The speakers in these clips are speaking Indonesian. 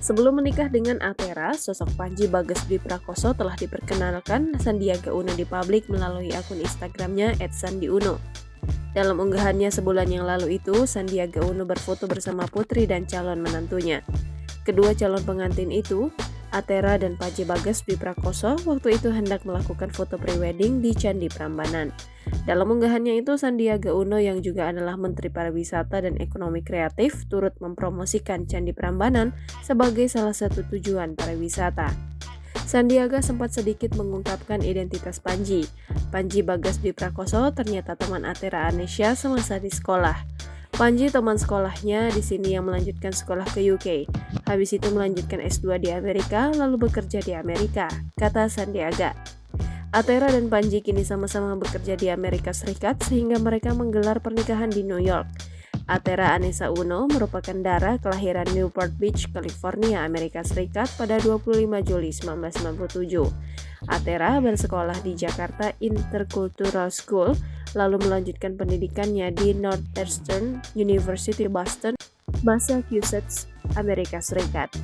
Sebelum menikah dengan Atera, sosok Panji Bagas Dwi Prakoso telah diperkenalkan Sandiaga Uno di publik melalui akun Instagramnya @sandiuno. Dalam unggahannya sebulan yang lalu itu, Sandiaga Uno berfoto bersama putri dan calon menantunya. Kedua calon pengantin itu, Atera dan Panji Bagas Dwi Prakoso, waktu itu hendak melakukan foto prewedding di Candi Prambanan. Dalam unggahannya itu, Sandiaga Uno yang juga adalah Menteri Pariwisata dan Ekonomi Kreatif turut mempromosikan Candi Prambanan sebagai salah satu tujuan pariwisata. Sandiaga sempat sedikit mengungkapkan identitas Panji. Panji Bagas Dwi Prakoso ternyata teman Atera Anesya semasa di sekolah. Panji teman sekolahnya di sini yang melanjutkan sekolah ke UK. Habis itu melanjutkan S2 di Amerika, lalu bekerja di Amerika, kata Sandiaga. Atera dan Panji kini sama-sama bekerja di Amerika Serikat sehingga mereka menggelar pernikahan di New York. Atera Anessa Uno merupakan Dara kelahiran Newport Beach, California, Amerika Serikat pada 25 Juli 1997. Atera bersekolah di Jakarta Intercultural School, lalu melanjutkan pendidikannya di Northeastern University Boston, Massachusetts, Amerika Serikat.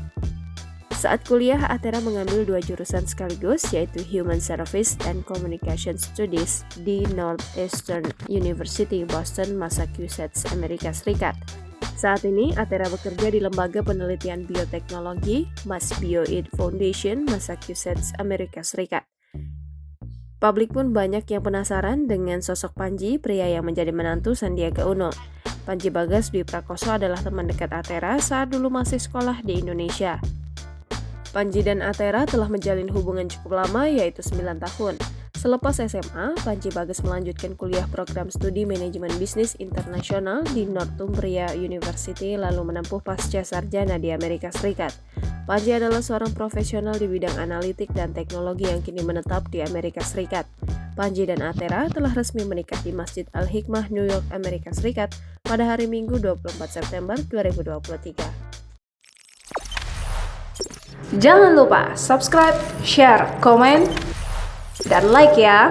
Saat kuliah, Atera mengambil 2 jurusan sekaligus, yaitu Human Service and Communication Studies di Northeastern University, Boston, Massachusetts, Amerika Serikat. Saat ini, Atera bekerja di Lembaga Penelitian Bioteknologi, MassBioID Foundation, Massachusetts, Amerika Serikat. Publik pun banyak yang penasaran dengan sosok Panji, pria yang menjadi menantu Sandiaga Uno. Panji Bagas Dwi Prakoso adalah teman dekat Atera saat dulu masih sekolah di Indonesia. Panji dan Atera telah menjalin hubungan cukup lama, yaitu 9 tahun. Selepas SMA, Panji Bagas melanjutkan kuliah program studi manajemen bisnis internasional di Northumbria University, lalu menempuh pasca sarjana di Amerika Serikat. Panji adalah seorang profesional di bidang analitik dan teknologi yang kini menetap di Amerika Serikat. Panji dan Atera telah resmi menikah di Masjid Al-Hikmah, New York, Amerika Serikat pada hari Minggu 24 September 2023. Jangan lupa subscribe, share, komen, dan like ya.